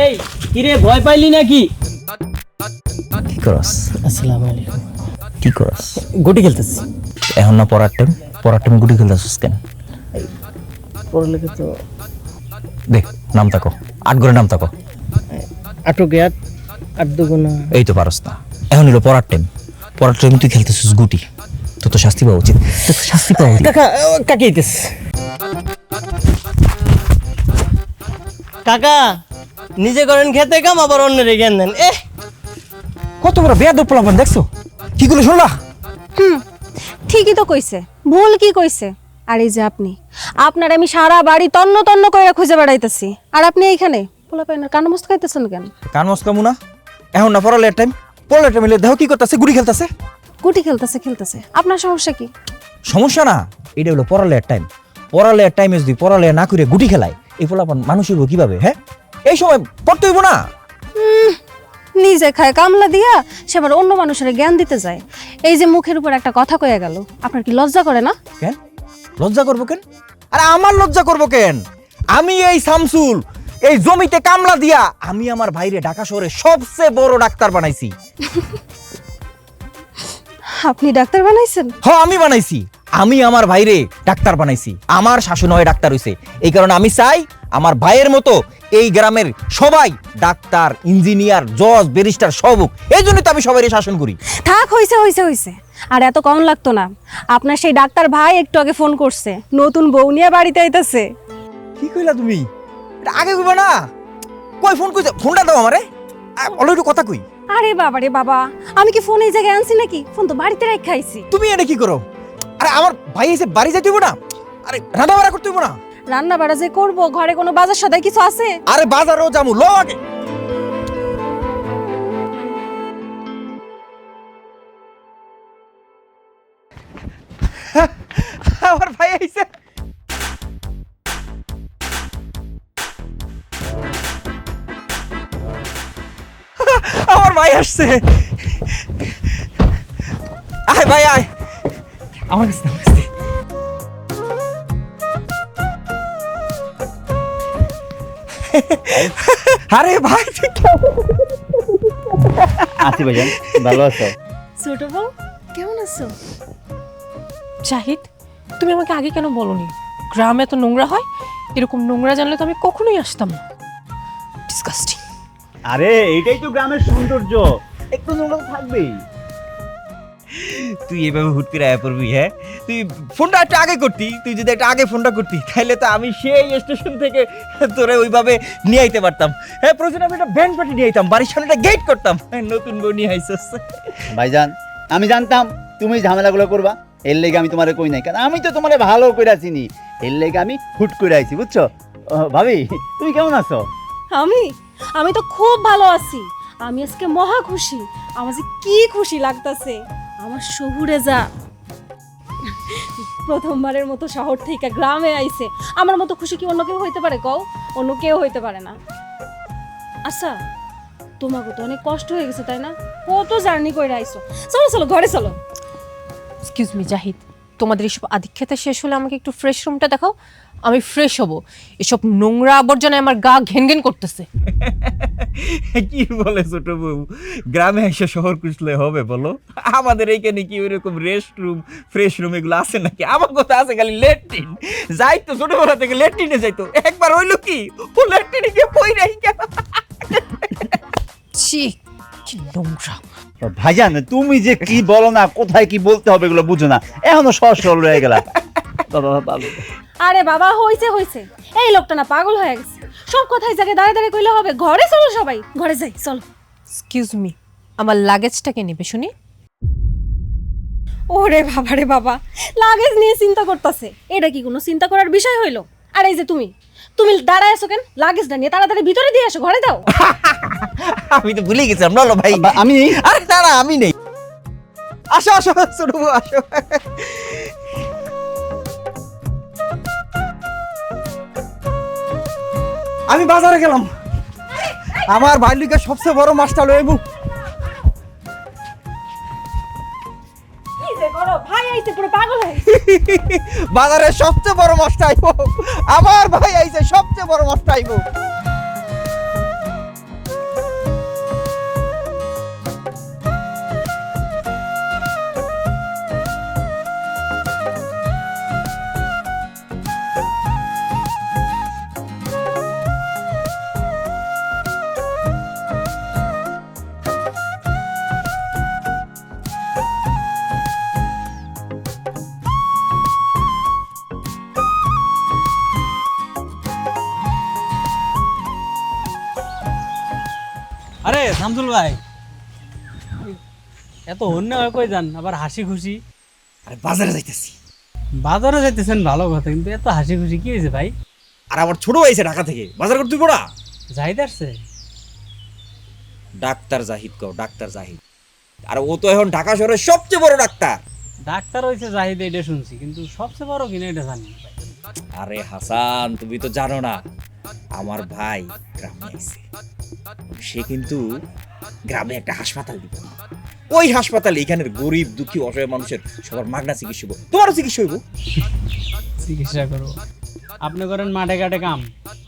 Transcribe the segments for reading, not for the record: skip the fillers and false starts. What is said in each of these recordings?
এই কিরে ভয় পাইলি নাকি? কি করস? আসসালামু আলাইকুম। কি করস? গুটি খেলতেছি। এখন না পড়ার টাইম গুটি খেলতেছিস কেন? পড়ালেখা তো দেখ নাম তাকো, 8 করে নাম তাকো। আটকে আট দুগুণা। এই তো পারস না। এখন হলো পড়ার টাইম তুই খেলতেছিস গুটি। তো শাস্তি পাওয়া উচিত। শাস্তি পাওয়া উচিত। কাকা কাকে আইতেছ? কাকা নিজে করেন খেতে কাম আবার অন্যের জ্ঞান দেন। কত বড় বেয়াদব পোলাপান দেখছো? কি গুলো শুনলা? ঠিকই তো কইছে, ভুল কি কইছে? আর এই যে আপনার আমি সারা বাড়ি তন্ন তন্ন করে খুঁজে বেড়াইতেছি, আর আপনি এইখানে পোলাপাইনের কান মস্ত খাইতেছেন কেন? কান মস্কা মুনা। এখন না পড়ালের টাইম মিলে দেখো কি করতেছে, গুটি খেলতেছে। গুটি খেলতেছে, আপনার সমস্যা কি? সমস্যা না, এটা হলো পড়ালের টাইমে যদি পড়ালে না করে গুটি খেলায়, এই পোলাপান মানুষ হইব কিভাবে? হ্যাঁ, এই সময় পড়তে হইব না। নিজে খায় কামলা দিয়া সে আবার অন্য মানুষের জ্ঞান দিতে যায়। এই যে মুখের উপর একটা কথা কয়ে গেল, আপনার কি লজ্জা করে না? কেন লজ্জা করবো কেন? আরে আমার লজ্জা করবো কেন? আমি এই শামসুল এই জমিতে কামলা দিয়া আমি আমার ভাইরে ঢাকা শহরে সবচেয়ে বড় ডাক্তার বানাইছি। আপনি ডাক্তার বানাইছেন? হ্যাঁ আমি বানাইছি। আমি আমার ভাইরে ডাক্তার বানাইছি। আমার শাশুন হয় ডাক্তার হইছে। এই কারণে আমি চাই আমার ভাইয়ের মতো এই গ্রামের সবাই ডাক্তার, ইঞ্জিনিয়ার, জজ, ব্যারিস্টার সব হোক। এই জন্য তো আমি সবাই শাসন করি। থাক, হইছে আর এত কম লাগতো না। আপনার সেই ডাক্তার ভাই একটু আগে ফোন করছে, নতুন বউ নিয়ে বাড়িতে আইতাছে। কি কইলা তুমি? এটা আগে কইবা না? কই ফোন কইছে? ফোনটা দাও আমারে, অলরেডি কথা কই। আরে বাবা রে বাবা, আমি কি ফোন এই জায়গায় আনছি নাকি? ফোন তো বাড়িতে রেখে আইছি। তুমি এটা কি করো? আরে আমার ভাই এসে বাড়ি যাইতে হইব না? আরে রান্না বাড়া করতে হইব না? রান্না বাড়া যে করবো, ঘরে কোনো বাজার সদাই কিছু আছে? আরে বাজারও যামু, লো আগে। আমার ভাই আইছে। আমার ভাই আসছে। আয় ভাই আয়, আমার কাছে নামছে। আরে ভাই আছি ভাইজান, ভালো আছো? ছোট বউ কেমন আছো? জাহিদ, তুমি আমাকে আগে কেন বলোনি? গ্রামে এত নোংরা হয়, এরকম নোংরা জানলে তো আমি কখনোই আসতাম না। ডিসকাস্টিং। আরে এটাই তো গ্রামের সৌন্দর্য, একটু নোংরা তো থাকবেই। তুই এভাবে হুট করে আয়া পড়বি? হ্যাঁ, তুই ফোনটা একটু আগে করতি। তুই যদি একটা আগে ফোনটা করতি তাহলে তো আমি সেই স্টেশন থেকে তোরে ওইভাবে নিয়ে আইতে পারতাম। হ্যাঁ, প্রয়োজনে আমি একটা ব্যান্ড পার্টি নিয়ে আইতাম, বাড়ির সামনে একটা গেট করতাম। নতুন বউ নিয়ে আইসস। ভাইজান আমি জানতাম তুমি ঝামেলাগুলো করবা, এর লেগে আমি তোমারে কই নাই, কারণ আমি তো তোমারে ভালো করে চিনি। এর লেগে আমি হুট করে আইছি, বুঝছো? ভাবি তুমি কেমন আছো? আমি তো খুব ভালো আছি। আমি আজকে মহা খুশি। আমার যে কি খুশি লাগতাছে। আমার শহুরে যা প্রথমবারের মতো শহর থেকে গ্রামে আইছে, আমার মতো খুশি কি অন্য কেউ হইতে পারে? কও, অন্য কেউ হইতে পারে না। আচ্ছা, তোমাকে তো অনেক কষ্ট হয়ে গেছে তাই না? কত জার্নি করে আইছো। চলো চলো ঘরে চলো। এক্সকিউজ মি জাহিদ, তোমাদের এসব আধিক্যতা শেষ হলে আমাকে একটু ফ্রেশ রুমটা দেখাও, আমি ফ্রেশ হব। এসব নোংরা আবর্জনায় আমার গা ঘেন ঘেন করতেছে। কি বলে ছোট বউ? গ্রামে এসে শহর খুঁজলে হবে বলো? আমাদের এইখানে কি ওইরকম রেস্ট রুম, ফ্রেশ রুম এগুলো আছে নাকি? আমার কথা আছে খালি ল্যাট্রিন। যাইতো ছোটবেলা থেকে ল্যাট্রিনে যাইতো, একবার হইলো কি ও ল্যাট্রিনে গিয়ে পই রাই গেল। ছি, কি নোংরা। ভাইজান তুমি যে কি বলো না, কোথায় কি বলতে হবে এগুলো বুঝো না, এখনো সহজ সরল রয়ে গেলা। আরে বাবা, হইছে। এই লোকটা না পাগল হয়ে গেছে। সব কথাই জায়গায় দাঁড়িয়ে দাঁড়িয়ে কইলে হবে? ঘরে চলো সবাই, ঘরে যাই চলো। এক্সকিউজ মি, আমার লাগেজটাকে নেবে শুনি? ওরে বাবা রে বাবা, লাগেজ নিয়ে চিন্তা করতেছে। এটা কি কোনো চিন্তা করার বিষয় হইলো? আর এই যে তুমি দাঁড়ায় আছো কেন? লাগেজটা নিয়ে তাড়াতাড়ি ভিতরে দিয়ে আসো, ঘরে দাও। আমি তো ভুলে গেছিলাম। বলো ভাই। আমি আরে না আমি নেই। আসো আসো ছোট বউ আসো। আমি বাজারে গেলাম, আমার ভাই লিগে সবচেয়ে বড় মাছটা লইবো। কি যে করো, ভাই আইছে পুরো পাগল হয়ে। বাজারে সবচেয়ে বড় মাছটা আইবো, আমার ভাই আইছে সবচেয়ে বড় মাছটা আইবো। শামসুল ভাই, এত হন্যে হয়ে কই যান, আবার হাসি খুশি? আরে বাজারে যাইতেছি। বাজারে যাইতেছেন ভালো কথা, কিন্তু এত হাসি খুশি কি হয়েছে ভাই? আর আমার ছোট ভাইছে ঢাকা থেকে, বাজার করতে পড়া। জাহিদ আসছে? ডাক্তার জাহিদ কও, ডাক্তার জাহিদ। আর ও তো এখন ঢাকা শহরের সবচেয়ে বড় ডাক্তার। ডাক্তার হয়েছে জাহিদ, এটা শুনছি, কিন্তু সবচেয়ে বড় কিনা এটা জানি না ভাই। আরে হাসান, তুমি তো জানো না, আমার ভাই গ্রামে আইছে। সে কিন্তু গ্রামে একটা হাসপাতাল দিব। ওই হাসপাতালে এখানের গরিব দুঃখী অসহায় মানুষের সবার মাগনা চিকিৎসা হইব, তোমারও চিকিৎসা হইব। চিকিৎসা করবো? আপনি করেন মাঠে ঘাটে কাম,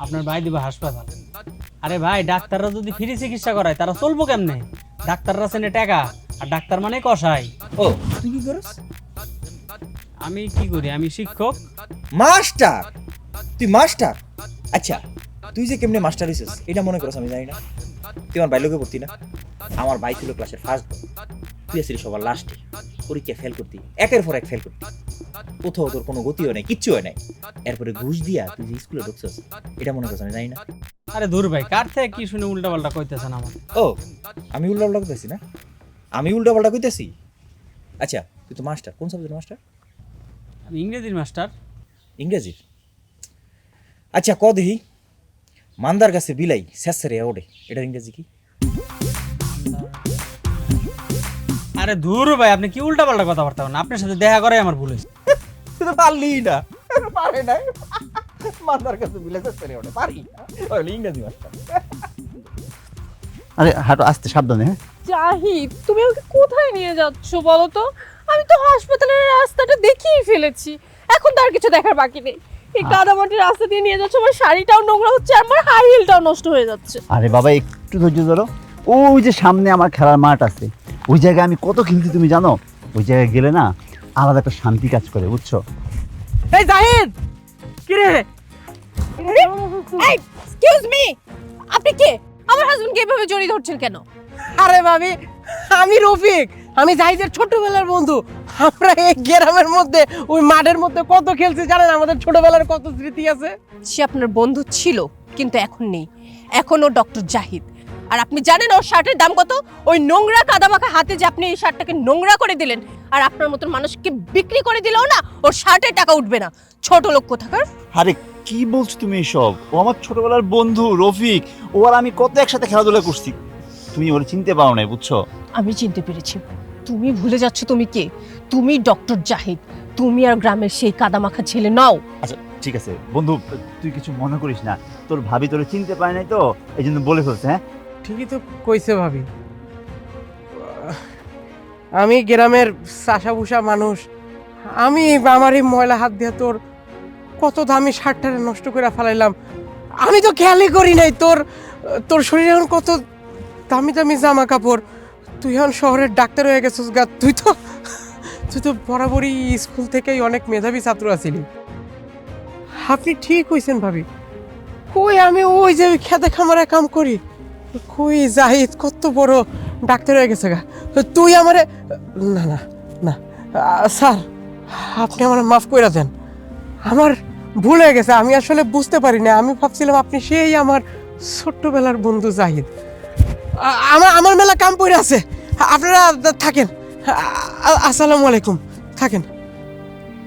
আপনার ভাই দিব হাসপাতাল। আরে ভাই, ডাক্তাররা যদি ফ্রি চিকিৎসা করায় তারা চলবো কেমনে? ডাক্তাররা চেনে টাকা, আর ডাক্তার মানে কষাই। ও তুই কি করস? আমি কি করি? আমি শিক্ষক। মাস্টার? তুই মাস্টার? আচ্ছা, তুই যে কেমনে মাস্টার হইছিস এটা মনে করছ আমি জানি না। তুই আমার বাইলোকে পড়তি না? আমার ভাই ছিল ক্লাসের ফার্স্ট, তুই আসলি সবার লাস্টে। পরীক্ষা ফেল করতি, একের পর এক ফেল করতি, কোথাও তোর কোনো গতিও নাই, কিচ্ছু হয় নাই। এরপরে ঘুষ দিয়া তুই যে স্কুলে ঢুকছিস এটা মনে করছ আমি জানি না। আরে দূর ভাই, কার থেকে কি শুনে উল্টা পাল্টা কইতেছেন আমার? ও, আমি উল্টা পাল্টা কইতেছি না? আমি উল্টা পাল্টা কইতেছি? আচ্ছা, তুই তো মাস্টার, কোন সাবজেক্টের মাস্টার? আমি ইংরেজির মাস্টার। ইংরেজির? আচ্ছা ক দেখি, মান্দার কাছে বিলাই শেষে ওড়ে, এটার ইংরেজি কি? আরে দূর ভাই, আপনি কি উল্টা পাল্টা কথাবার্তা বলেন? আপনার সাথে দেখা করাই আমার ভুল হয়েছে। তুই তো পারলি না, পারে না। মান্দার কাছে বিলাই শেষে ওড়ে, পারি না। ওই ইংরেজি মাস্টার। আরে হাঁটো আস্তে, সাবধানে। হ্যাঁ জাহিদ, তুমি আমাকে কোথায় নিয়ে যাচ্ছ বলো তো? আমি তো হাসপাতালের রাস্তাটা দেখিয়ে ফেলেছি, এখন তো আর কিছু দেখার বাকি নেই। এই কাদামাটির রাস্তা দিয়ে নিয়ে যাচ্ছ, আমার শাড়িটাও নোংরা হচ্ছে, আমার হাই হিলটাও নষ্ট হয়ে যাচ্ছে। আরে বাবা, একটু ধৈর্য ধরো। ওই যে সামনে আমার খেলার মাঠ আছে, ওই জায়গায় আমি কত খেলছি তুমি জানো? ওই জায়গায় গেলে না আলাদা একটা শান্তি কাজ করে, বুঝছো? এই জাহিদ, কি রে? এক্সকিউজ মি, আপনি কে? আমার হাজবেন্ডকে এভাবে জড়িয়ে ধরছেন কেন? আরে ভাবি, আমি রফিক, আমি জাহিদের ছোটবেলার বন্ধু। আমরা এই গ্রামের মধ্যে ওই মাঠের মধ্যে কত খেলছি জানেন? আমাদের ছোটবেলার কত স্মৃতি আছে। সে আপনার বন্ধু ছিল, কিন্তু এখন নেই। এখন ও ডক্টর জাহিদ। আর আপনি জানেন ওর শার্টের দাম কত? ওই নোংরা কাদামাখা হাতে যে আপনি এই শার্টটাকে নোংরা করে দিলেন, আর আপনার মতন মানুষকে বিক্রি করে দিলেও না ওর শার্টের টাকা উঠবে না। ছোট লোক কোথাকার। আরে কি বলছো তুমি এসব? ও আমার ছোটবেলার বন্ধু রফিক, ও আর আমি কত একসাথে খেলাধুলা করছি। তুমি ওরে চিনতে পারো না, বুঝছো? আমি চিনতে পেরেছি, তুমি ভুলে যাচ্ছ তুমি কে। তুমি ডক্টর জাহিদ, তুমি আর গ্রামের সেই কাদামাখা ছেলে নাও। আচ্ছা ঠিক আছে বন্ধু, তুই কিছু মনে করিস না। তোর ভাবি তোরে চিনতে পারে নাই তো, এই জন্য বলে ফেলছে। হ্যাঁ ঠিকই তো কইছে ভাবি। আমি গ্রামের চাষাভুষা মানুষ, আমি আমার এই ময়লা হাত দিয়ে তোর কত দামি শার্টটারে নষ্ট করে ফেলাইলাম। আমি তো খেয়ালই করি নাই তোর তোর শরীরে এখন কত দামি দামি জামা কাপড়। তুই এখন শহরের ডাক্তার হয়ে গেছিস গা। তুই তো বরাবরই স্কুল থেকেই অনেক মেধাবী ছাত্র আছিলি। আপনি ঠিক হইছেন ভাবি। কই আমি ওই যে খেতে খামারে কাম করি, কই জাহিদ কত বড় ডাক্তার হয়ে গেছে গা। তুই আমারে না না না স্যার, আপনি আমার মাফ করে দেন। আমার ভুল হয়ে গেছে, আমি আসলে বুঝতে পারি না। আমি ভাবছিলাম আপনি সেই আমার ছোট্টবেলার বন্ধু জাহিদ। আমার মেলা কাম পড়ে আছে, আপনারা থাকেন। আসসালামু আলাইকুম, থাকেন।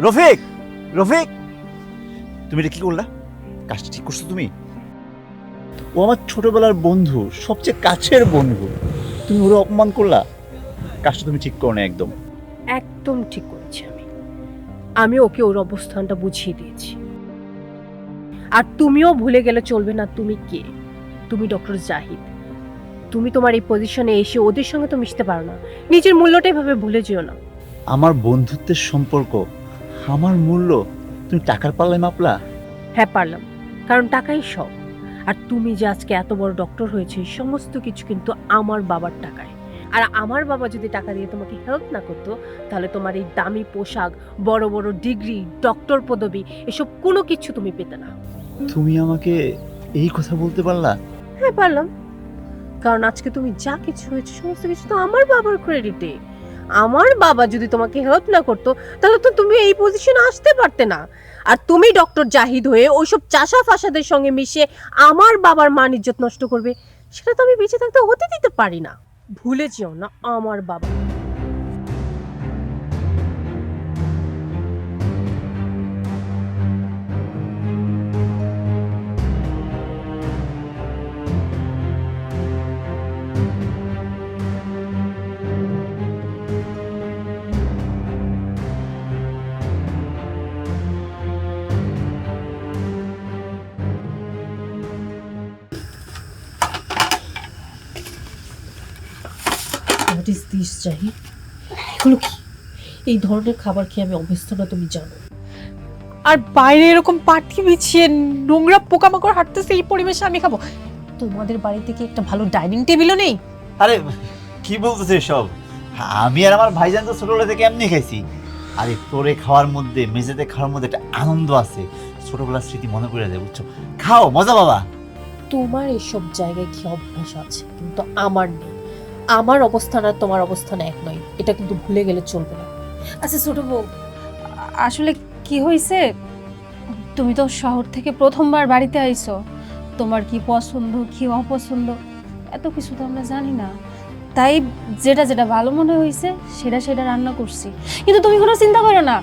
রফিক, রফিক, তুমি এটা কি করলা? কাজটা ঠিক করছো তুমি? ও আমার ছোটবেলার বন্ধু, সবচেয়ে কাছের বন্ধু, তুমি ওরা অপমান করলা। কাজটা তুমি ঠিক করো না একদম। একদম ঠিক করেছি আমি ওকে ওর অবস্থানটা বুঝিয়ে দিয়েছি। আর তুমিও ভুলে গেলে চলবে না তুমি কে। তুমি ডক্টর জাহিদ। তুমি তোমার এই পজিশনে এসে ওদের সঙ্গে তো মিশতে পারো না। নিজের মূল্যটাই ভাবে ভুলে যেও না। আমার বন্ধুত্বের সম্পর্ক, আমার মূল্য তুমি টাকার পাল্লায় মাপলা? হ্যাঁ পারলাম, কারণ টাকাই সব। আর তুমি যে আজকে এত বড় ডক্টর হয়েছে, সমস্ত কিছু কিন্তু আমার বাবার টাকায়। আর আমার বাবা যদি টাকা দিয়ে তোমাকে হেল্প না করতো, তাহলে তোমার এই দামি পোশাক, বড় বড় ডিগ্রি, ডক্টর পদবি, এসব কোনো কিছু তুমি পেতে না। তুমি আমাকে এই কথা বলতে পারলা? হ্যাঁ পারলাম, কারণ আজকে তুমি যা কিছু হয়েছে সমস্ত কিছু তো আমার বাবার ক্রেডিটে। আমার বাবা যদি তোমাকে হেল্প না করতো, তাহলে তো তুমি এই পজিশনে আসতে পারতে না। আর তুমি ডক্টর জাহিদ হয়ে ওইসব চাষা ফাসাদের সঙ্গে মিশে আমার বাবার মান ইজ্জত নষ্ট করবে, সেটা তো আমি বেঁচে থাকতে হতে দিতে পারি না। ভুলে যেও না আমার বাবা। What is this Zahid? এগুলো কি? এই ধরনের খাবার খেয়ে আমি অভ্যস্ত না, তুমি জানো। আর বাইরে এরকম পাটি বিছিয়ে নোংরা পোকামাকড় হাঁটতেছে, এই পরিবেশে আমি খাবো? তোমাদের বাড়িতে কি একটা ভালো ডাইনিং টেবিলও নেই? আরে কি বলতেছে সব? আমি আর আমার ভাইজান তো ছোটবেলা থেকে এমনি খাইছি। আরে তোরে খাওয়ার মধ্যে, মেঝেতে খাওয়ার মধ্যে একটা আনন্দ আছে, ছোটবেলার স্মৃতি মনে করে যায়, বুঝছো? খাও, মজা বাবা। তোমার এসব জায়গায় কি অভ্যাস আছে, কিন্তু আমার নেই। আমার অবস্থান আর তোমার অবস্থান এক নয়, এটা কিন্তু ভুলে গেলে চলবে না। আচ্ছা ছোট বউ, আসলে কি হয়েছে, তুমি তো শহর থেকে প্রথমবার বাড়িতে আইছো, তোমার কি পছন্দ কি অপছন্দ এত কিছু তো আমরা জানি না, তাই যেটা যেটা ভালো মনে হয়েছে সেটা সেটা রান্না করছি। কিন্তু তুমি কোনো চিন্তা করো না,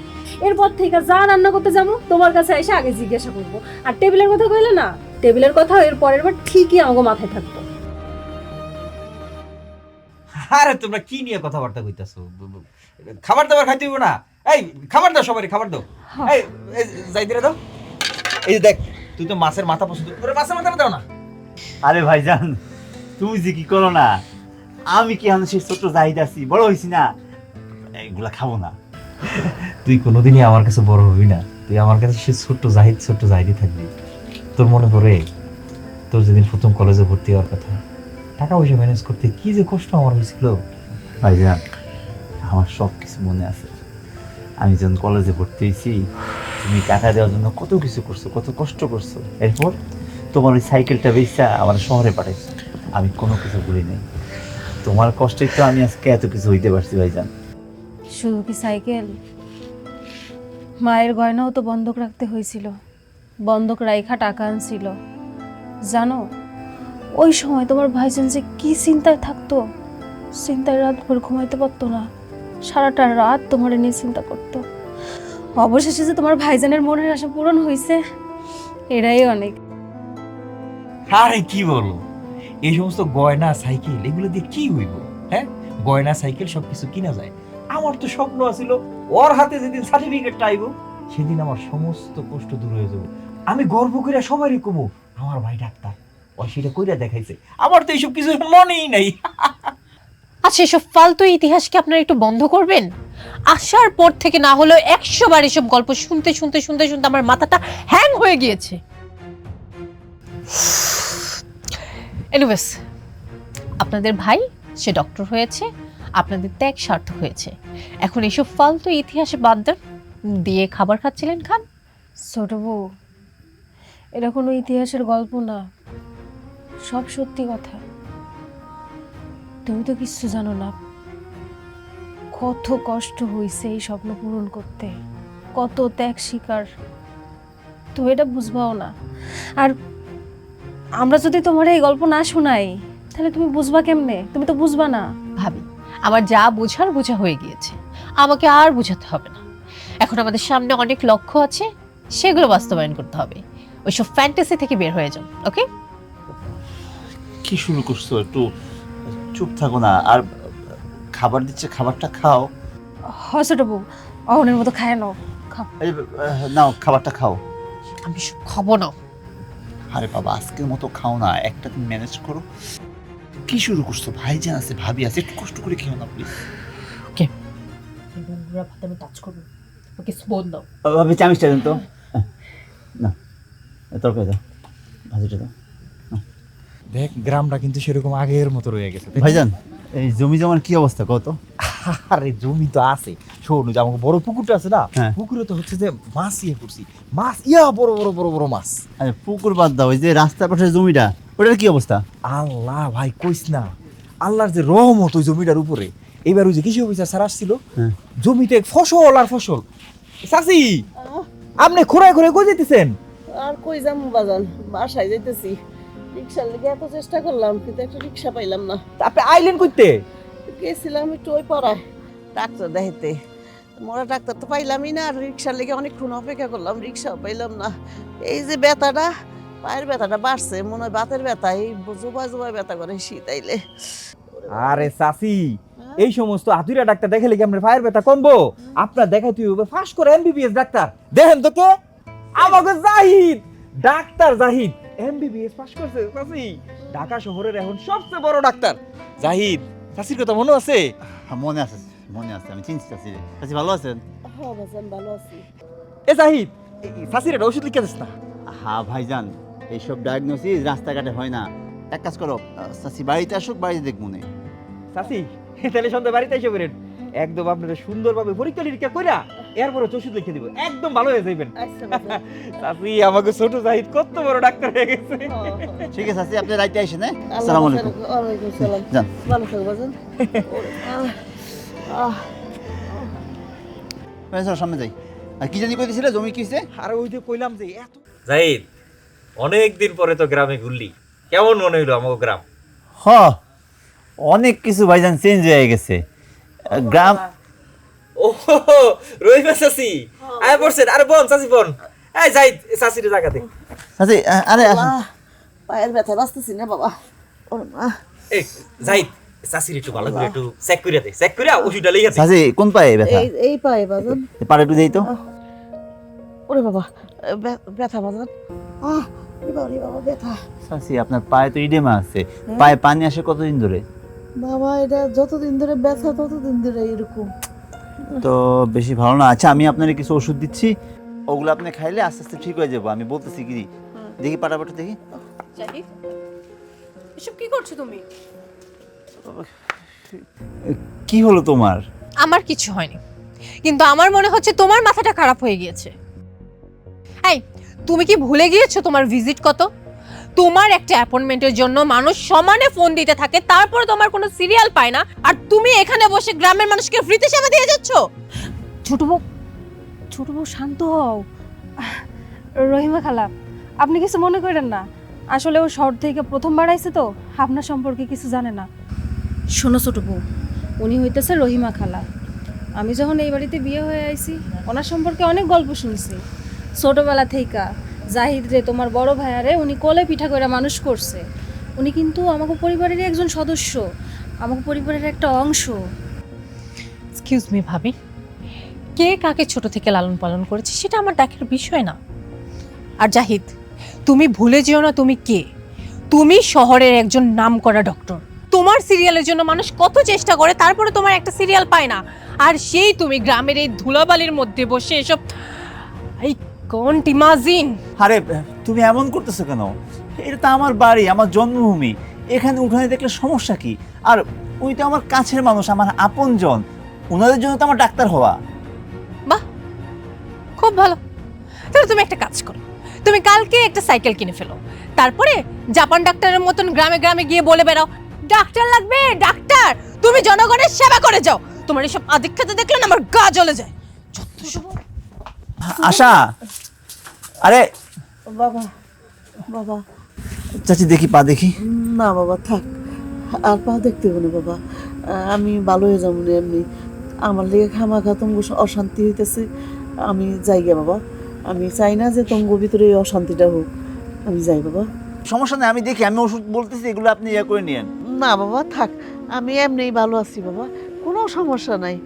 এরপর থেকে যা রান্না করতে যাবো তোমার কাছে এসে আগে জিজ্ঞাসা করবো। আর টেবিলের কথা কইলে না, টেবিলের কথা এর পরের বার ঠিকই আমাকে মাথায় থাকতো। আরে তোমরা কি নিয়ে কথাবার্তা কইতাছো? খাবার দাবার খাইতে হইব না? এই খাবার দাও, সবাই খাবার দাও। এই যাই দিরে দাও। এই যে দেখ, তুই তো মাছের মাথা পছন্দ করে, মাছের মাথাটা দাও না। আরে ভাইজান, তুমি যে কি করো না, আমি কি আমি সেই ছোট্ট জাহিদ আছি, বড় হইছি না, এগুলা খাবো না। তুই কোনোদিনই আমার কাছে বড় হবি না, তুই আমার কাছে সে ছোট্ট জাহিদই থাকবি। তোর মনে পড়ে তোর যেদিন প্রথম কলেজে ভর্তি হওয়ার কথা, টাকা পয়সা ম্যানেজ করতে কি যে কষ্ট আমার হয়েছিল। ভাইজান, আমার সব কিছু মনে আছে। আমি যখন কলেজে ভর্তি হয়েছি, তুমি টাকা দেওয়ার জন্য কত কিছু করছো, কত কষ্ট করছো। এরপর তোমার ওই সাইকেলটা বেচা আমার শহরে পাঠাইছো, আমি কোনো কিছু ভুলি নাই। তোমার কষ্টে তো আমি আজকে এত কিছু হইতে পারছি ভাইজান। শুধু কি সাইকেল, মায়ের গয়নাও তো বন্ধক রাখতে হয়েছিল, বন্ধক রাইখা টাকা আনছিল। জানো ওই সময় তোমার ভাইজান যে কি চিন্তায় থাকতো, চিন্তায় রাত ভোর ঘুমাইতে পারতো না, সারাটা রাত তোমার নিয়ে চিন্তা করতো। অবশেষে যে তোমার ভাইজানের মনের আশা পূরণ হয়েছে, এরাই অনেক। আরে কি বলো, এই সমস্ত গয়না সাইকেল এগুলো দিয়ে কি হইব? হ্যাঁ, গয়না সাইকেল সবকিছু কিনা যায়। আমার তো স্বপ্ন আছিল ওর হাতে যেদিন সার্টিফিকেটটা আইব, সেদিন আমার সমস্ত কষ্ট দূর হয়ে যাবে। আমি গর্ব করে সবারই কমু আমার ভাই ডাক্তার, ও সেটা কইরা দেখাইছে। আমার তো এইসব কিছু মনেই নাই। আচ্ছা, এসব ফালতু ইতিহাসকে আপনারা একটু বন্ধ করবেন? আসার পর থেকে না হলেও 100 বার এসব গল্প শুনতে শুনতে শুনতে শুনতে আমার মাথাটা হ্যাং হয়ে গিয়েছে। এনিওয়েজ, আপনাদের ভাই সে ডক্টর হয়েছে, আপনাদের ত্যাগ সার্থক হয়েছে। এখন এসব ফালতু ইতিহাসে বাদ দেন, দিয়ে খাবার খাচ্ছিলেন খান। ছোট বউ, এটা কোনো ইতিহাসের গল্প না, সব সত্যি কথা। তুমি তো কিচ্ছু জানো না, কত কষ্ট হয়েছে এই স্বপ্ন পূরণ করতে, কত ত্যাগ স্বীকার, তুমি এটা বুঝবাও না। আর আমরা যদি তোমার এই গল্প না শোনাই, তাহলে তুমি বুঝবা কেমনে? তুমি তো বুঝবা না। ভাবি, আমার যা বোঝার বোঝা হয়ে গিয়েছে, আমাকে আর বোঝাতে হবে না। এখন আমাদের সামনে অনেক লক্ষ্য আছে, সেগুলো বাস্তবায়ন করতে হবে। ওইসব ফ্যান্টাসি থেকে বের হয়ে যান, ওকে? কি শুরু করছো? একটু চুপ থাকো না। আর খাবার দিচ্ছে, খাবারটা খাও। হয় ছোট বউ, অহনের মতো খায় নাও, খাও। এই নাও, খাবারটা খাও। আমি সব খাবো না। আরে বাবা, আজকের মতো খাও না, একটা দিন ম্যানেজ করো। কি শুরু করছো? ভাইজান আছে, ভাবি আছে, একটু কষ্ট করে খেও না প্লিজ। ওকে, বন্ধুরা ভাতে আমি টাচ করবো, ওকে স্পোন দাও। ভাবি চামিচটা দেন তো। না, তরকারি দাও, ভাজিটা দাও। দেখ, গ্রামটা কিন্তু সেরকম আগের মতো রয়ে গেছে। ভাইজান, এই জমি জমার কি অবস্থা কত? আরে জমি তো আছে, শোনো যে আমাকে বড় পুকুরটা আছে না, হ্যাঁ। পুকুরে তো হচ্ছে যে মাছ ইয়ে করছি, মাছ ইয়া বড় বড় বড় বড় মাছ। আরে পুকুর বাদ দাও, ওই যে রাস্তার পাশের জমিটা, ওটার কি অবস্থা? আল্লাহ ভাই কইস না, আল্লাহর যে রহমত ওই জমিটার উপরে। এবার ওই যে কৃষি অফিসার স্যার আসছিল, হ্যাঁ। জমিতে ফসল আর ফসল। চাচি, আপনি খোঁড়ায় খোঁড়ায় কই যেতেছেন? আর কই যাম বাজান, বাসায় যাইতেছি। রিক্সার লেগে এত চেষ্টা করলাম কিন্তু একটা রিক্সা পাইলাম না। আপনি আইলেন কইতে? গেছিলাম একটু ওই পাড়ায় ডাক্তার দেখাইতে, মরা ডাক্তার তো পাইলামই না, আর রিক্সার লেগে অনেকক্ষণ অপেক্ষা করলাম, রিক্সাও পাইলাম না। এই যে ব্যথাটা, পায়ের ব্যথাটা বাড়ছে, মনে হয় বাতের ব্যথা, এই জোবায় জোবায় ব্যথা করে শীত আইলে। আরে চাচি, এই সমস্ত আতুরা ডাক্তার দেখালে কি আপনার পায়ের ব্যথা কমবো? আপনার দেখাইতে হবে ফাঁস করে এমবিবিএস ডাক্তার। দেখেন তো কে? আমাকে Zahid, doctor Zahid MBBS pass করছে চাচি। ঢাকা শহরের এখন সবচেয়ে বড় ডাক্তার জাহিদ। চাচির কথা মনে আছে? হ্যাঁ, মনে আছে, আমি চিনছি চাচি। চাচি ভালো আছেন? হ্যাঁ বাজান, ভালো আছি। এ জাহিদ, চাচির একটা ওষুধ লিখে দিস না। হ্যাঁ ভাইজান, এইসব ডায়াগনোসিস রাস্তাঘাটে হয় না। এক কাজ করো, চাচি বাড়িতে আসুক, বাড়িতে দেখবো না। চাচি তাহলে সন্ধ্যা বাড়িতে এসে করেন, একদম আপনাদের সুন্দরভাবে পরীক্ষা নিরীক্ষা কইরা এরপরে ওষুধ লিখে দিব, একদম ভালো হয়ে যাবেন। আচ্ছা বাজান। চাচি আমাকে ছোট জাহিদ কত বড় ডাক্তার হয়ে গেছে। ঠিক আছে চাচি, আপনি রাইতে আসেন। হ্যাঁ, আসসালামু আলাইকুম। ওয়ালাইকুম সালাম। যান। ভালো থাকো বাজান। চলো সামনে যাই। আর কি জানি কইতেছিলে, জমি কিছে? আর ওই যে কইলাম যে এত জাহিদ, অনেক দিন পরে তো গ্রামে ঘুরলি, কেমন মনে হইলো আমাকে গ্রাম? হ, অনেক কিছু ভাইজান চেঞ্জ হয়ে গেছে গ্রাম। ও রহিমা চাচি আয় পড়ছেন। আরে বোন, চাচি বোন, এই জাহিদ চাচির জায়গা দে। চাচি আরে আসুন। পায়ের ব্যথা বাঁচতেছি না বাবা। ওরে মা। এই জাহিদ, চাচির একটু ভালো করে একটু চেক করে দে, চেক করে ওষুধটা লিখে দে। চাচি কোন পায়ে ব্যথা? এই পায়ে বাজান। পাড়ে একটু দেই তো। ওরে বাবা, ব্যথা বাজান। ওরে বাবা ব্যথা। চাচি আপনার পায়ে তো ইডেমা আছে, পায়ে পানি আসে কতদিন ধরে? বাবা এটা যতদিন ধরে ব্যথা ততদিন ধরে এরকম। তো বেশি ভালো না। আচ্ছা, আমি আপনার কিছু ওষুধ দিচ্ছি, ওগুলো আপনি খাইলে আস্তে আস্তে ঠিক হয়ে যাবো। আমি বলতেছি কি, দেখি পাটাপাটা দেখি। জাহিদ, এসব কি করছো তুমি? কি হলো তোমার? আমার কিছু হয়নি, কিন্তু আমার মনে হচ্ছে তোমার মাথাটা খারাপ হয়ে গিয়েছে। এই, তুমি কি ভুলে গিয়েছো তোমার ভিজিট কত? তোমার একটা অ্যাপয়েন্টমেন্টের জন্য মানুষ সমানে ফোন দিতে থাকে, তারপরে তোমার কোনো সিরিয়াল পায় না, আর তুমি এখানে বসে গ্রামের মানুষকে ফ্রিতে সেবা দিয়ে যাচ্ছ। ছোট বউ শান্ত হও। রহিমা খালা, আপনি কিছু মনে করেন না, আসলে ও শহর থেকে প্রথমবার আইছে তো আপনার সম্পর্কে কিছু জানে না। শোনো ছোট বউ, উনি হইতেছে রহিমা খালা। আমি যখন এই বাড়িতে বিয়ে হয়ে আইছি ওনার সম্পর্কে অনেক গল্প শুনছি। ছোটবেলা থেকে জাহিদ রে, তোমার বড় ভাইয়ারে উনি কোলে পিঠা করে মানুষ করছে। উনি কিন্তু আমাকে পরিবারের একজন সদস্য, আমাকে পরিবারের একটা অংশ। এক্সকিউজ মি ভাবি, কে কাকে ছোট থেকে লালন পালন করেছে সেটা আমার দেখার বিষয় না। আর জাহিদ, তুমি ভুলে যেও না তুমি কে। তুমি শহরের একজন নামকরা ডক্টর। তোমার সিরিয়ালের জন্য মানুষ কত চেষ্টা করে, তারপরে তোমার একটা সিরিয়াল পায় না, আর সেই তুমি গ্রামের এই ধুলাবালির মধ্যে বসে এসব। I can't imagine. আরে তুমি এমন করতেছো কেন? এটা তো আমার বাড়ি, আমার জন্মভূমি, এখানে উঠানে দেখলে সমস্যা কি? আর ওই তো আমার কাছের মানুষ, আমার আপনজন, ওনাদের জন্য তো আমার ডাক্তার হওয়া। বাহ, খুব ভালো। তাহলে তুমি একটা কাজ করো, তুমি কালকে একটা সাইকেল কিনে ফেলো, তারপরে জাপান ডাক্তারের মতন গ্রামে গ্রামে গিয়ে বলে বেড়াও ডাক্তার লাগবে ডাক্তার, তুমি জনগণের সেবা করে যাও। তোমার এসব আদিক্ষেতা দেখলে না আমার গা জ্বলে যায়। আশা, আরে বাবা বাবা। চাচি দেখি পা দেখি। না বাবা থাক, আর পা দেখতে হবে না বাবা, আমি ভালো হয়ে যাবো না এমনি। আমার লেগে খামাখা তঙ্গ অশান্তি হইতেছে, আমি যাই গে বাবা। আমি চাই না যে তঙ্গ ভিতরে এই অশান্তিটা হোক, আমি যাই বাবা। সমস্যা নেই, আমি দেখি, আমি ওষুধ বলতেছি, এগুলো আপনি ইয়ে করে নিয়েন। না বাবা থাক, আমি এমনিই ভালো আছি বাবা, কোনো সমস্যা নাই।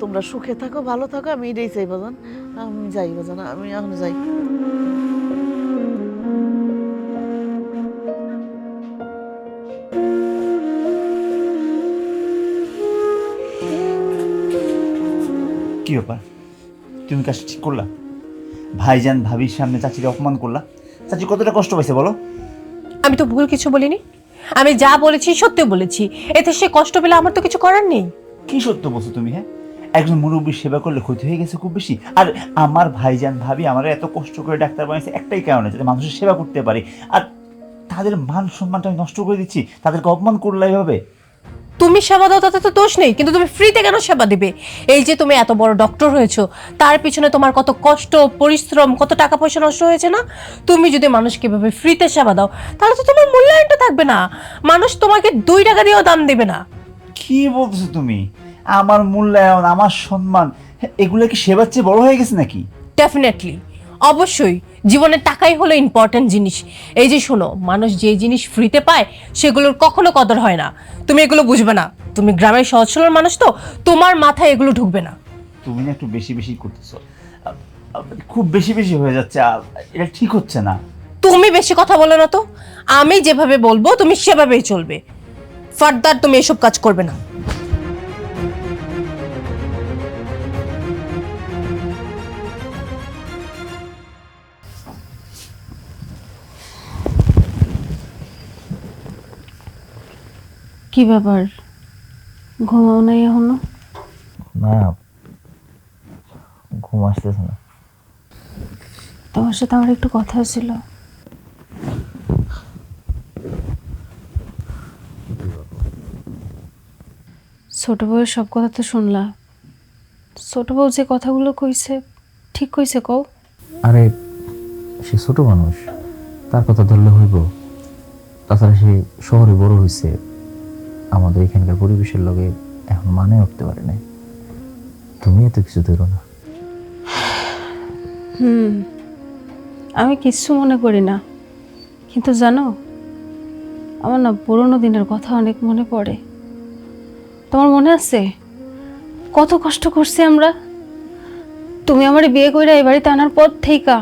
তোমরা সুখে থাকো, ভালো থাকো, আমি এটাই চাই বাজান। আমি যাই বাজান, আমি এখন যাই। কি ব্যাপার, তুমি কাজটা ঠিক করলা? ভাইজান ভাবির সামনে চাচিকে অপমান করলা। চাচি কতটা কষ্ট পাইছে বলো? আমি তো ভুল কিছু বলিনি, আমি যা বলেছি সত্যি বলেছি, এতে সে কষ্ট পেলে আমার তো কিছু করার নেই। কি সত্য বলছো তুমি? হ্যাঁ, একজন মুরব্বীর সেবা করলে ক্ষতি হয়ে গেছে খুব বেশি। আর আমার ভাইজান ভাবি আমার এত কষ্ট করে ডাক্তার বানিয়েছে একটাই কারণে, যাতে মানুষের সেবা করতে পারি। আর তাদের মান সম্মানটা আমি নষ্ট করে দিচ্ছি, তাদেরকে অপমান করলে এভাবে? তুমি সেবা দাও তাতে তো দোষ নেই, কিন্তু তুমি ফ্রিতে কেন সেবা দিবে? এই যে তুমি এত বড় ডক্টর হয়েছো, তার পিছনে তোমার কত কষ্ট, পরিশ্রম, কত টাকা পয়সা নষ্ট হয়েছে না? তুমি যদি মানুষকে এভাবে ফ্রিতে সেবা দাও তাহলে তো তোমার মূল্যায়নটা থাকবে না, মানুষ তোমাকে 2 টাকা দিয়েও দাম দেবে না। কি বলছো তুমি? আমার মূল্যায়ন, আমার সম্মান, এগুলো কি সেবার চেয়ে বড় হয়ে গেছে নাকি? ডেফিনেটলি, অবশ্যই জীবনে টাকাই হলো ইম্পর্টেন্ট জিনিস। এই যে শোনো, মানুষ যে জিনিস ফ্রিতে পায় সেগুলোর কখনো কদর হয় না। তুমি এগুলো বুঝবে না, তুমি গ্রামের সহজ সরল মানুষ তো, তোমার মাথায় এগুলো ঢুকবে না। তুমি না একটু বেশি বেশি করতেছো, খুব বেশি বেশি হয়ে যাচ্ছে, এটা ঠিক হচ্ছে না। তুমি বেশি কথা বলো না তো, আমি যেভাবে বলবো তুমি সেভাবেই চলবে। ফার্দার তুমি এসব কাজ করবে না। কি ব্যাপার, ঘুমাও নাই এখনো? না, ঘুম আসতেছে না। তোমার সাথে আমার একটু কথা ছিল। ছোট বউয়ের সব কথা তো শুনলা, ছোট বউ যে কথাগুলো কইছে ঠিক কইছে কও? আরে সে ছোট মানুষ, তার কথা ধরলে হইব? তাছাড়া সে শহরে বড় হয়েছে, আমাদের এখানকার পরিবেশের লগে এখন মানে উঠতে পারে না। তুমি এত কিছু ধরো না। আমি কিচ্ছু মনে করি না, কিন্তু জানো আমার না পুরোনো দিনের কথা অনেক মনে পড়ে। তোমার মনে আছে কত কষ্ট করছি আমরা? তুমি আমার বিয়ে কইরা এই বাড়িতে আনার পর থেইকা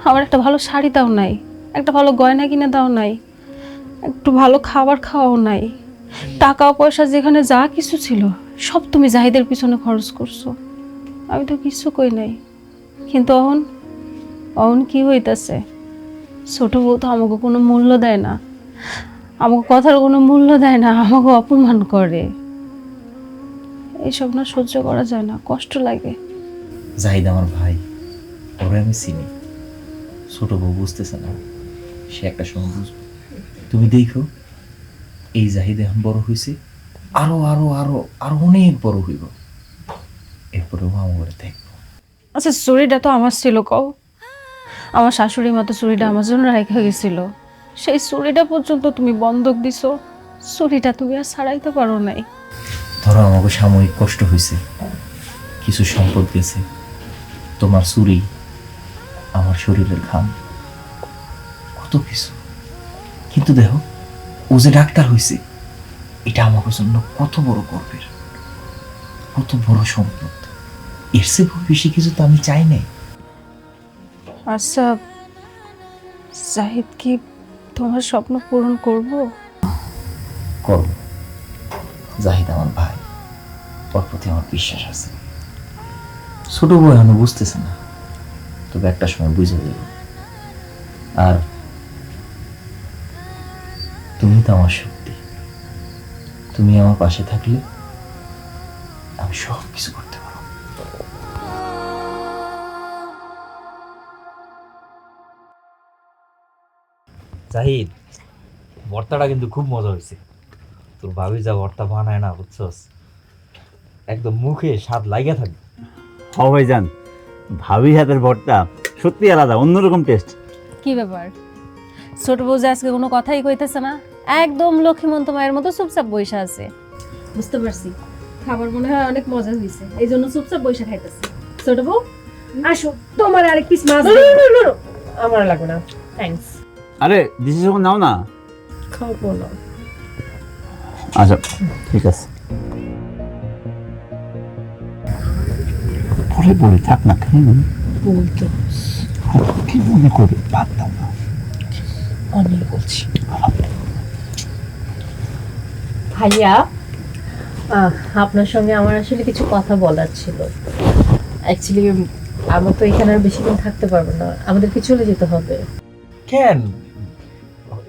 আমার একটা ভালো শাড়ি দাও নাই, একটা ভালো গয়না কিনে দাও নাই, একটু ভালো খাবার খাওয়াও নাই। টাকা পয়সা যেখানে যা কিছু ছিল সব তুমি জাহিদের পিছনে খরচ করছো। আমি তো কিছু কই নাই, কিন্তু অহন কি হইতাছে? ছোট বউ তো আমাকে কোনো মূল্য দেয় না, আমাকে কথার কোনো মূল্য দেয় না, আমাকে অপমান করে। এইসব না সহ্য করা যায় না, কষ্ট লাগে। জাহিদ আমার ভাই, ওরে আমি চিনি। ছোট বউ বুঝতেছে না, সে একটা সময় বুঝবে। তুমি দেখো, এই জাহিদ এখন বড় হয়েছে, আরো আরো আরো আরো অনেক বড় হইব, এরপরেও আমার দেখবো। আচ্ছা, চুরিটা তো আমার ছিল কও, আমার শাশুড়ি মা তো চুরিটা আমার জন্য রেখে গেছিল। সেই চুরিটা পর্যন্ত তুমি বন্ধক দিছো, চুরিটা তুমি আর ছাড়াইতে পারো নাই। ধরো আমাকে সাময়িক কষ্ট হয়েছে, কিছু সম্পদ গেছে, তোমার চুরি, আমার শরীরের ঘাম, কত কিছু। কিন্তু দেখো, ও যে ডাক্তার হয়েছে, এটা আমার জন্য কত বড় গর্বের, কত বড় সম্পদ। এর চেয়ে বেশি কিছু তো আমি চাই নাই। আচ্ছা, জাহিদ কি তোমার স্বপ্ন পূরণ করবো? করব। জাহিদ আমার ভাই, ওর প্রতি আমার বিশ্বাস আছে। ছোট বউ এখনো বুঝতেছে না, তবে একটা সময় বুঝে যাবে। আর তুমি তো আমার শক্তি, তুমি আমার পাশে থাকলে আমি সব কিছু করতে পারবো। জাহিদ, ভর্তাটা কিন্তু খুব মজা হয়েছে। তোর ভাবি যা ভর্তা বানায় না, বুঝছস, একদম মুখে স্বাদ লাগিয়া থাকবে। হ ভাইজান, ভাবি হাতের ভর্তা সত্যি আলাদা, অন্যরকম টেস্ট। কি ব্যাপার, ছোট বউ যে আজকে কোনো কথাই কইতেছে না, একদম লক্ষ্মীমন্ত মায়ের মতো চুপচাপ বইসা আছে। বুঝতে পারছি, খাবার মনে হয় অনেক মজা হয়েছে, এই জন্য চুপচাপ বইসা খাইতেছে। ছোট বউ আসো, তোমার আরেক পিস মাছ আমার লাগবে না, থ্যাঙ্কস। আরে দিশে যখন নাও না। খাবো না। আচ্ছা ঠিক আছে, পরে বলি, থাক না, বলতো কি মনে করি, বাদ দাও না। অনেক বলছি। ভাইয়া, আপনার সঙ্গে আমার আসলে কিছু কথা বলার ছিল। অ্যাকচুয়ালি আমরা তো এখানে আর বেশিক্ষণ থাকতে পারবো না, আমাদেরকে চলে যেতে হবে। কেন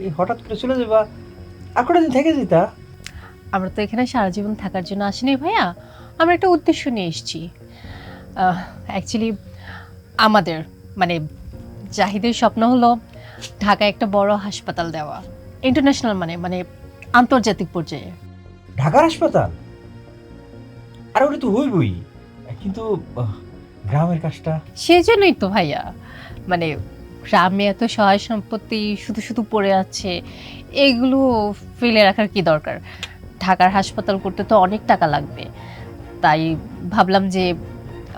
এই হঠাৎ করে চলে যাবা? আর কটা দিন থেকে যেতা? আমরা তো এখানে সারা জীবন থাকার জন্য আসিনি ভাইয়া, আমরা একটা উদ্দেশ্য নিয়ে এসেছি। অ্যাকচুয়ালি আমাদের মানে জাহিদের স্বপ্ন হলো ঢাকায় একটা বড় হাসপাতাল দেওয়া, ইন্টারন্যাশনাল মানে মানে আন্তর্জাতিক পর্যায়ে। ঢাকার হাসপাতাল? আর ওটা তো হইবই, কিন্তু গ্রামের কাজটা। সেজন্যই তো ভাইয়া, মানে গ্রামে এত সহায় সম্পত্তি শুধু শুধু পড়ে আছে, এগুলো ফেলে রাখার কি দরকার? ঢাকার হাসপাতাল করতে তো অনেক টাকা লাগবে, তাই ভাবলাম যে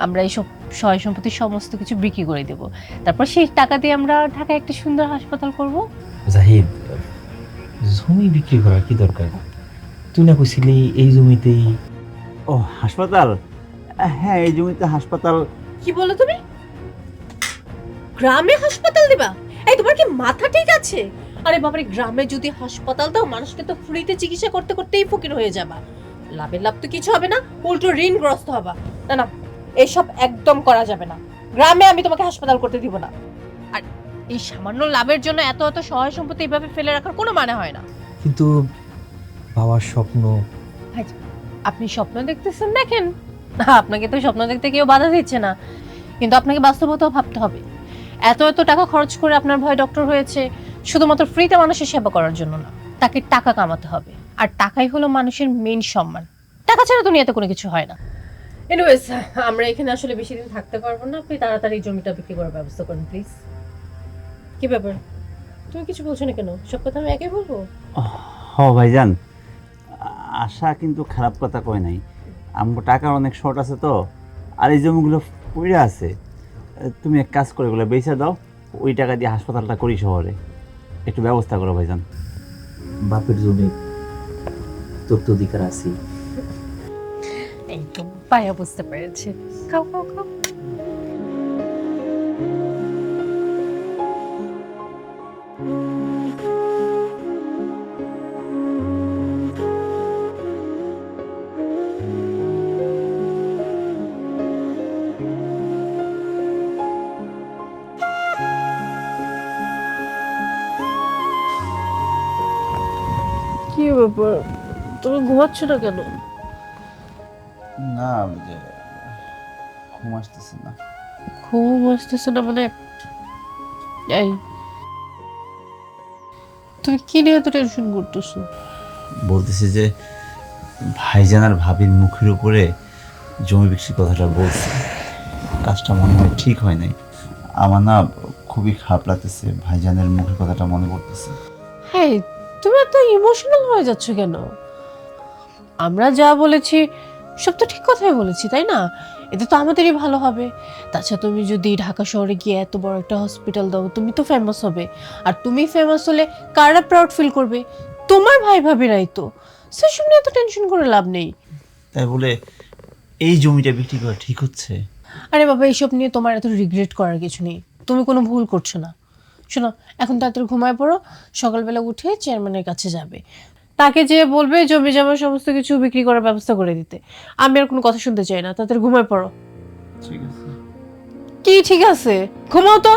আমরা এইসব সহায় সম্পত্তি সমস্ত কিছু বিক্রি করে দেব, তারপর সেই টাকা দিয়ে আমরা ঢাকায় একটা সুন্দর হাসপাতাল করব। জাহিদ, জমি বিক্রি করার কি দরকার? তুই না কইছিলি এই জমিতেই। ও হাসপাতাল, হ্যাঁ এই জমিতে হাসপাতাল। কি বলো তুমি? গ্রামে হাসপাতাল দিবা? এই তোমার কি মাথা ঠিক আছে? আরে বাবারে, গ্রামে যদি হাসপাতাল দাও মানুষকে তো ফ্রিতে চিকিৎসা করতে করতেই ফকির হয়ে যাবা, লাভের লাভ তো কিছু হবে না, উল্টো ঋণগ্রস্ত হবা। না না, এসব একদম করা যাবে না, গ্রামে আমি তোমাকে হাসপাতাল করতে দিব না। আর এই সামান্য লাভের জন্য এত এত সহায় সম্পত্তি এইভাবে ফেলে রাখার কোনো মানে হয় না। কিন্তু বাবার স্বপ্ন। আপনি স্বপ্ন দেখতেছেন, দেখেন, আপনাকে তো স্বপ্ন দেখতে কেউ বাধা দিচ্ছে না, কিন্তু আপনাকে বাস্তবতাও ভাবতে হবে। এত এত টাকা খরচ করে আপনার ভাই ডক্টর হয়েছে শুধুমাত্র ফ্রিতে মানুষের সেবা করার জন্য না, তাকে টাকা কামাতে হবে, আর টাকাই হলো মানুষের মেইন সম্মান। টাকা ছাড়া দুনিয়াতে কোনো কিছু হয় না। এনিওয়েজ, আমরা এখানে আসলে বেশি দিন থাকতে পারবো না, আপনি তাড়াতাড়ি জমিটা বিক্রি করার ব্যবস্থা করুন প্লিজ। কি ব্যাপার, তুমি কিছু বলছো না কেন? সব কথা আমি একাই বলবো? হ ভাইজান, আশা কিন্তু খারাপ কথা কয় নাই, আমার টাকার অনেক শর্ট আছে তো, আর এই জমিগুলো পড়ে আছে, তুমি এক কাজ করে এগুলো বেচে দাও, ওই টাকা দিয়ে হাসপাতালটা করি শহরে, একটু ব্যবস্থা করো ভাইজান। বাপের জমি, তোর তো অধিকার আছে। একদম পায়া বুঝতে পেরেছে। খাও খাও খাও। কি ব্যাপার, তুমি ঘুমাচ্ছ না কেন? না যে ঘুম আসতেছে না। ঘুম আসতেছে না মানে? এই, তুমি কি নিয়ে এত টেনশন করতেছো? বলতেছি যে ভাইজান আর ভাবির মুখের উপরে জমি বিক্রির কথাটা বলছে, কাজটা মনে হয় ঠিক হয় নাই। আমার না খুবই খারাপ লাগতেছে, ভাইজানের মুখের কথাটা মনে পড়তেছে। হ্যাঁ, তুমি এত ইমোশনাল হয়ে যাচ্ছ কেন? আমরা যা বলেছি সব তো ঠিক কথাই বলেছি, তাই না? এতে তো আমাদেরই ভালো হবে। তাছাড়া তুমি যদি ঢাকা শহরে গিয়ে এত বড় একটা হসপিটাল দাও, তুমি তো ফেমাস হবে, আর তুমি ফেমাস হলে কারা প্রাউড ফিল করবে? তোমার ভাই ভাবিরাই তো। সেসব নিয়ে এত টেনশন করে লাভ নেই। তাই বলে এই জমিটা বিক্রি করা ঠিক হচ্ছে? আরে বাবা, এইসব নিয়ে তোমার এত রিগ্রেট করার কিছু নেই, তুমি কোনো ভুল করছো না। শোনো, এখন তাড়াতাড়ি ঘুমায় পড়ো, সকালবেলা উঠে চেয়ারম্যানের কাছে যাবে, তাকে যে বলবে জমি জমা সমস্ত কিছু বিক্রি করার ব্যবস্থা করে দিতে। আমি আর কোনো কথা শুনতে চাই না, তাড়াতাড়ি ঘুমায় পড়ো। ঠিক আছে। কি ঠিক আছে? ঘুমাও তো,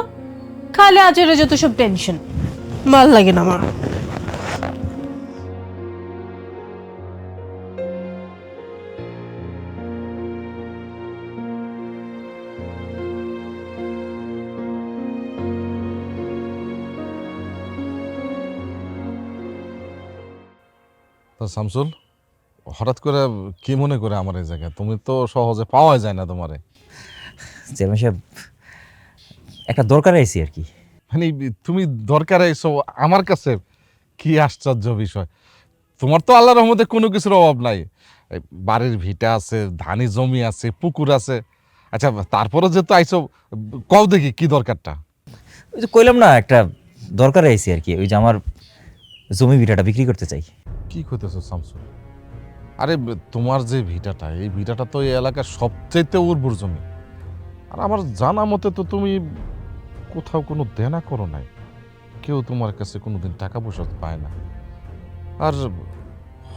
খালি আজের যত সব টেনশন, ভাল লাগে না আমার। তো শামসুল, হঠাৎ করে কি মনে করে আমার এই জায়গায়? তুমি তো সহজে পাওয়া যায় না তোমারে। চেয়ারম্যান সাহেব, একটা দরকার আইছি আর কি। মানে তুমি দরকারে এসো আমার কাছে? কি আশ্চর্য বিষয়! তোমার তো আল্লাহর রহমতে কোনো কিছুর অভাব নাই, এই বাড়ির ভিটা আছে, ধানি জমি আছে, পুকুর আছে। আচ্ছা, তারপরে যেহেতু আইসো, কও দেখি কি দরকারটা? ওই যে কইলাম না, একটা দরকার আইছি আর কি, ওই যে আমার জমি ভিটাটা বিক্রি করতে চাই। কি কইতেছো শামসুল? আরে তোমার যে ভিটাটা, এই ভিটাটা তো এই এলাকার সবচেয়ে উর্বর জমি, আর আমার জানা মতে তো তুমি কোথাও কোনো দেনা করো নাই, কেউ তোমার কাছে কোনোদিন টাকা পয়সা পায় না, আর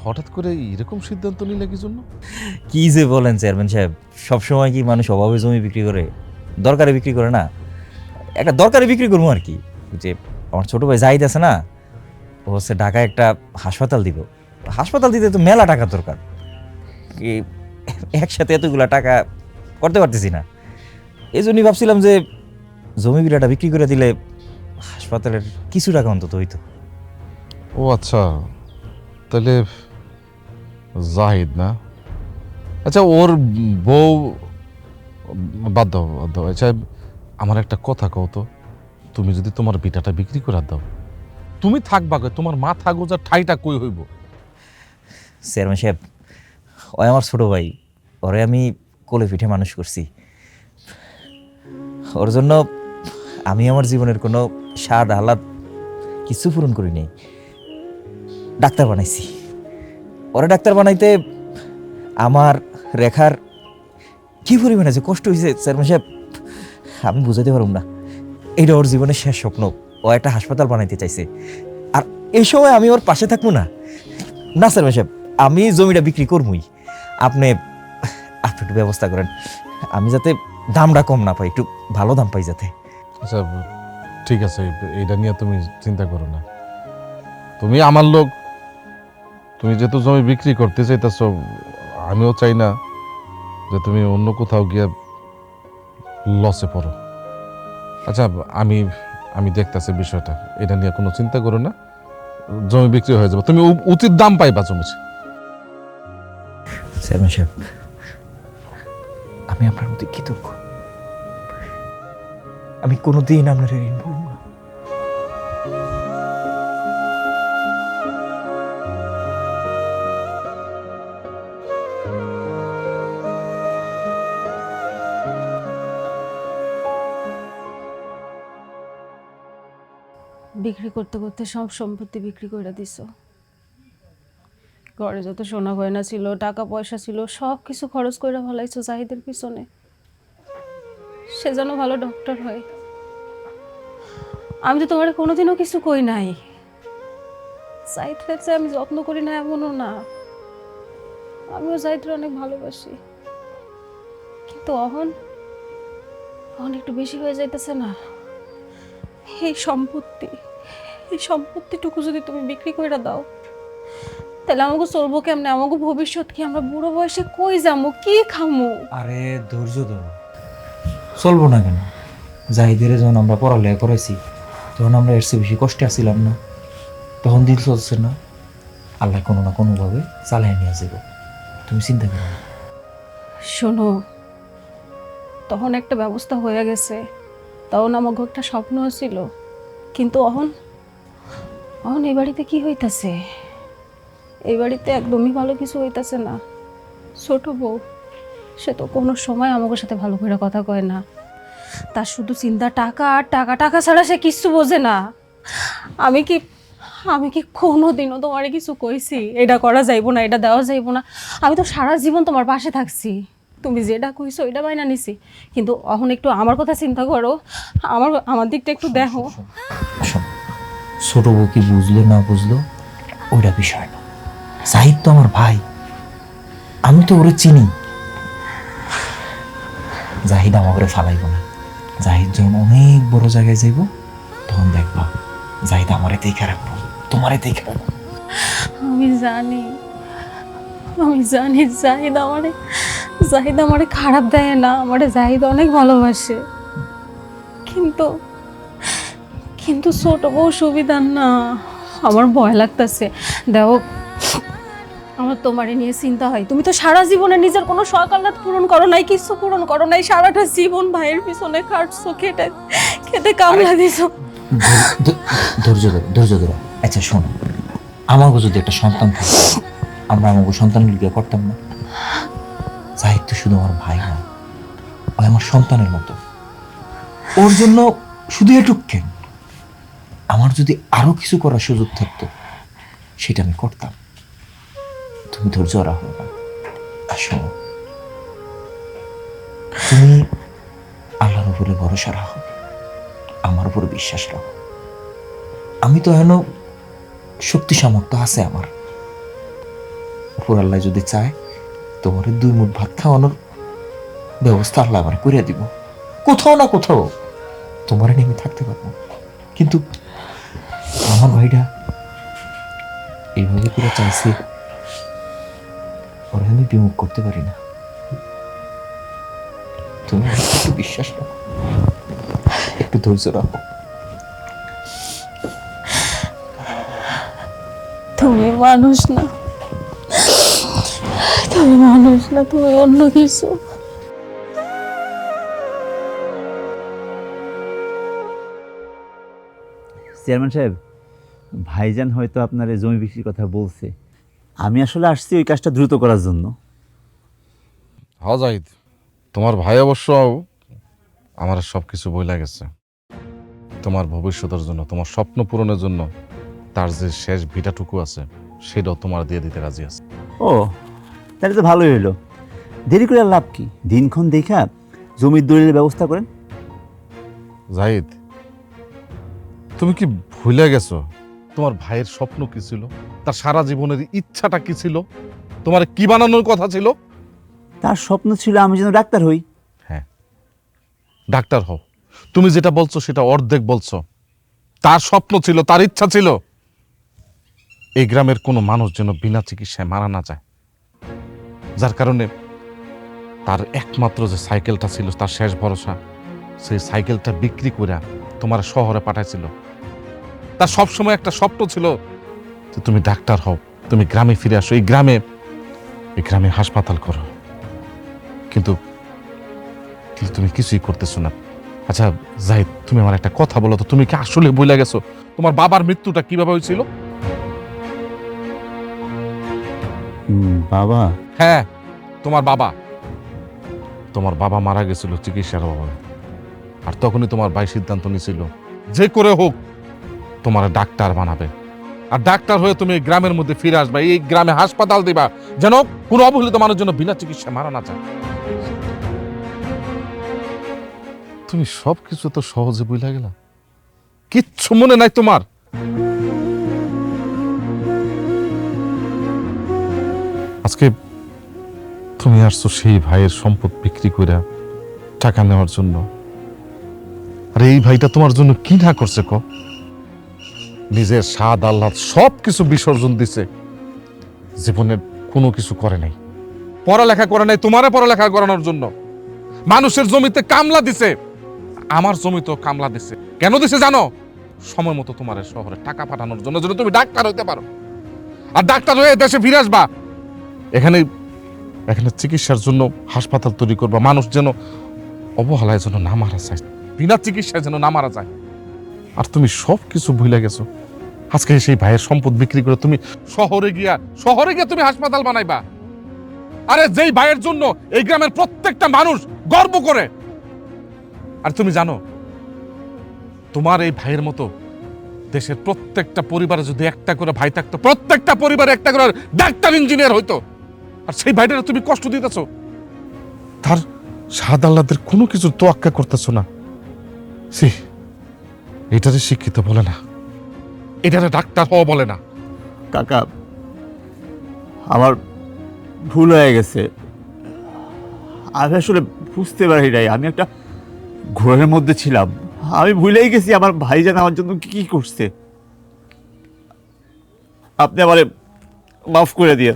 হঠাৎ করে এরকম সিদ্ধান্ত নিলে কি জন্য? কি যে বলেন চেয়ারম্যান সাহেব, সবসময় কি মানুষ অভাবে জমি বিক্রি করে? দরকারে বিক্রি করে না, একটা দরকারে বিক্রি করবো আর কি। যে আমার ছোট ভাই জাহিদ আছে না, ও হচ্ছে ঢাকায় একটা হাসপাতাল দিব, হাসপাতাল দিতে তো মেলা টাকা দরকার, একসাথে এতগুলা টাকা করতে পারতেছি না। এই জন্যই ভাবছিলাম যে জমি বিটাটা বিক্রি করে দিলে হাসপাতালের কিছু টাকা অন্তত হইতো। ও আচ্ছা, তাহলে জাহিদ না? আচ্ছা ওর বউ, বাদ দাও বাদ দাও। আচ্ছা আমার একটা কথা কও তো, তুমি যদি তোমার ভিটাটা বিক্রি করে দাও, তুমি থাকবা কই? তোমার মাথা গোজার ঠাইটা কই হইব? চেয়ারম্যান সাহেব, ওই আমার ছোট ভাই, ওরে আমি কোলে পিঠে মানুষ করছি। ওর জন্য আমি আমার জীবনের কোনো স্বাদ আহ্লাদ কিছু পূরণ করি নাই, ডাক্তার বানাইছি। ওরা ডাক্তার বানাইতে আমার রেখার কি পরিমাণে যে কষ্ট হয়েছে চেয়ারম্যান সাহেব, আমি বুঝাতে পারব না। এটা ওর জীবনের শেষ স্বপ্ন, ও একটা হাসপাতাল বানাইতে চাইছে। আর এই সময় আমি ওর পাশে থাকবো না? না চেয়ারম্যান সাহেব, আমি জমিটা বিক্রি করবই। আপনি একটু ব্যবস্থা করেন, আমি যাতে দামটা কম না পাই, একটু ভালো দাম পাই যাতে। আচ্ছা ঠিক আছে, এইটা নিয়ে তুমি চিন্তা করো না। তুমি আমার লোক, তুমি যেহেতু জমি বিক্রি করতে চাইতেছ, আমিও চাই না যে তুমি অন্য কোথাও গিয়ে লসে পড়ো। আচ্ছা আমি আমি দেখতেছি বিষয়টা, এটা নিয়ে কোনো চিন্তা করো না, জমি বিক্রি হয়ে যাবে, তুমি উচিত দাম পাইবা জমির। চেয়ারম্যান সাহেব, আমি আপনার প্রতি কৃতজ্ঞ। আমি কোনোদিন আপনার ঋণ ভুলব না। বিক্রি করতে করতে সব সম্পত্তি বিক্রি করে দিছো। ঘরে যত সোনা গয়না ছিল, টাকা পয়সা ছিল, সব কিছু খরচ করে ফেলাইছো জাহিদের পিছনে। সে যেন ভালো ডক্টর হয়। আমি তো তোমার কোনোদিনও কিছু কই নাই। জাহিদ হয়েছে আমি যত্ন করি না এমনও না, আমিও জাহিদকে অনেক ভালোবাসি। কিন্তু অহন একটু বেশি হয়ে যাইতেছে না? এই সম্পত্তিটুকু যদি তুমি বিক্রি করে দাও, তাহলে আমাকে চলবো কেমনে? আমাকে ভবিষ্যৎ কি? আমরা বুড়ো বয়সে কই যাবো, কি খামো? আরে ধৈর্য ধরো, চলবো না কেন? জাহিদের যখন আমরা পড়ালেখা করেছি, তখন আমরা এর চেয়ে বেশি কষ্টে আসছিলাম না? তখন দিন চলছে না? আল্লাহ কোনো না কোনোভাবে চালিয়ে নিয়ে যাবো, তুমি চিন্তা করো না। শোনো, তখন একটা ব্যবস্থা হয়ে গেছে, তখন আমাকে একটা স্বপ্ন ছিল। কিন্তু অহন এই বাড়িতে কি হইতাছে? এই বাড়িতে একদমই ভালো কিছু হইতাছে না। ছোট বউ, সে তো কোনো সময় আমাদের সাথে ভালো করে কথা কয় না। তার শুধু চিন্তা টাকা আর টাকা, টাকা ছাড়া সে কিছু বোঝে না। আমি কি কোনোদিনও তোমারে কিছু কইছি এটা করা যাইব না, এটা দেওয়া যাইব না? আমি তো সারা জীবন তোমার পাশে থাকছি, তুমি যেটা কইছো ওইটা বাইনা নিছি। কিন্তু এখন একটু আমার কথা চিন্তা করো, আমার দিকটা একটু দেখো। শোনো, ছোট বউ কি বুঝলো না বুঝলো ওইটা বিষয় না। জাহিদ তো আমার ভাই, আমি তো ওরে চিনি। জাহিদ আমাকে ফালাইব না। জাহিদ যখন অনেক বড় জায়গায় যাইব, তখন দেখবা জাহিদ আমারে দেখে রাখবো, তোমারে দেখে রাখবো। আমি জানি জাহিদ আমারে খারাপ দেয় না, আমারে জাহিদ অনেক ভালোবাসে। কিন্তু ছোট বউ সুবিধার না, আমার ভয় লাগতেছে। দেখো, আমার তোমারে নিয়ে চিন্তা হয়। তুমি তো সারা জীবনে নিজের কোনো শখ আহ্লাদ পূরণ করো নাই, কিছু পূরণ করো নাই। সারাটা জীবন ভাইয়ের পিছনে খাটছো, খেতে কামলা দিছো। ধৈর্য ধরো। আচ্ছা শোনো, আমাকে যদি একটা সন্তান থাকে, আমরা আমাকে সন্তানগুলিকে করতাম না? জাহিদ তো শুধু আমার ভাই না, ও আমার সন্তানের মতো। ওর জন্য শুধু এটুক কেন, আমার যদি আরো কিছু করার সুযোগ থাকতো, সেটা আমি করতাম। তুমি ধৈর্য রাখো না। আর শোনো, তুমি আল্লাহর উপরে ভরসা রাখো, আমার উপরে বিশ্বাস রাখো। আমি তো এখনো শক্তি সামর্থ্য আছে আমার। উপর আল্লাহ যদি চায়, তোমার 2 মুঠ ভাত খাওয়ানোর ব্যবস্থা আল্লাহ আমার করে দিব। কোথাও না কোথাও তোমার নেমে থাকতে পারবো। কিন্তু আমার ভাইটা এইভাবে করে চাইছে, ওরা আমি বিমুখ করতে পারি না। তুমি একটু বিশ্বাস রাখো, একটু ধৈর্য রাখো। তুমি মানুষ না, তুমি মানুষ না, তুমি অন্য কিছু। চেয়ারম্যান সাহেব, ভাইজান হয়তো আপনার এই জমি বিক্রির কথা বলছে। আমি আসলে আসছি ওই কাজটা দ্রুত করার জন্য। হ্যাঁ জাহিদ, তোমার ভাই অবশ্য আমার সব কিছু বইলা গেছে। তোমার ভবিষ্যতের জন্য, তোমার স্বপ্ন পূরণের জন্য তার যে শেষ ভিটাটুকু আছে সেটাও তোমার দিয়ে দিতে রাজি আছে। ও, তাহলে তো ভালোই হইলো। দেরি করে আর লাভ কি? দিনক্ষণ দেখা জমির দলিলের ব্যবস্থা করেন। জাহিদ, তুমি কি ভুলে গেছো তোমার ভাইয়ের স্বপ্ন কি ছিল? তার সারা জীবনের ইচ্ছাটা কি ছিল? তোমার কি বানানোর কথা ছিল? তার স্বপ্ন ছিল আমি যেন ডাক্তার হই। হ্যাঁ, ডাক্তার হও। তুমি যেটা বলছো সেটা অর্ধেক বলছো। তার স্বপ্ন ছিল, তার ইচ্ছা ছিল এই গ্রামের কোনো মানুষ যেন বিনা চিকিৎসায় মারা না যায়। যার কারণে তার একমাত্র যে সাইকেলটা ছিল, তার শেষ ভরসা, সেই সাইকেলটা বিক্রি করে তোমার শহরে পাঠাইছিল। তার সবসময় একটা স্বপ্ন ছিল যে তুমি ডাক্তার হও, তুমি গ্রামে ফিরে আসো, এই গ্রামে হাসপাতাল করো। কিন্তু তুমি কিছুই করতেছো না। আচ্ছা জাহিদ, তুমি আমার একটা কথা বলো তো, তুমি কি আসলে ভুলে গেছো তোমার বাবার মৃত্যুটা কিভাবে হয়েছিল? বাবা? হ্যাঁ, তোমার বাবা মারা গেছিল চিকিৎসার অভাবে। আর তখনই তোমার ভাই সিদ্ধান্ত নিয়েছিল যে করে হোক তোমার ডাক্তার বানাবে, আর ডাক্তার হয়ে তুমি গ্রামের মধ্যে ফিরে আসবা, এই গ্রামে হাসপাতাল দিবা যেন কোনো অবহেলিত মানুষ যেন বিনা চিকিৎসায় মারা না যায়। তুমি সবকিছু তো সহজে বুঝলা গেলা, কিচ্ছু মনে নাই তোমার? আজকে তুমি আসছো সেই ভাইয়ের সম্পদ বিক্রি করে টাকা নেওয়ার জন্য। আর এই ভাইটা তোমার জন্য কি না করছে ক? নিজের স্বাদ আহ্লাদ সবকিছু বিসর্জন দিছে, জীবনের কোনো কিছু করে নাই, পড়ালেখা করে নাই তোমারে পড়ালেখা করানোর জন্য। মানুষের জমিতে কামলা দিছে, আমার জমিতেও কামলা দিছে। কেন দিছে জানো? সময় মতো তোমার শহরে টাকা পাঠানোর জন্য, যেন তুমি ডাক্তার হইতে পারো, আর ডাক্তার হয়ে দেশে ফিরে আসবা। এখানে চিকিৎসার জন্য হাসপাতাল তৈরি করবা, মানুষ যেন অবহেলায় যেন না মারা যায়, বিনা চিকিৎসায় যেন না মারা যায়। আর তুমি সব কিছু ভুলে গেছো। আজকে সেই ভাইয়ের সম্পদ বিক্রি করে তুমি শহরে গিয়া তুমি হাসপাতাল বানাইবা। আরে যেই ভাইয়ের জন্য এই গ্রামের প্রত্যেকটা মানুষ গর্ব করে। আর তুমি জানো, তোমার এই ভাইয়ের মতো দেশের প্রত্যেকটা পরিবারে যদি একটা করে ভাই থাকতো, প্রত্যেকটা পরিবারে একটা করে ডাক্তার ইঞ্জিনিয়ার হইতো। আর সেই ভাইটারে তুমি কষ্ট দিতেছ, তার স্বাদ আহ্লাদের কোনো কিছু তোয়াক্কা করতেছ না। এটারে শিক্ষিত বলে না, এটারে ডাক্তার হওয়া বলে না। কাকা, আমার ভুল হয়ে গেছে। আমি আসলে বুঝতে পারি নাই, আমি একটা ঘোরের মধ্যে ছিলাম। আমি ভুলেই গেছি আমার ভাইজান আমার জন্য কি করছে। আপনি আমারে মাফ করে দিয়ে।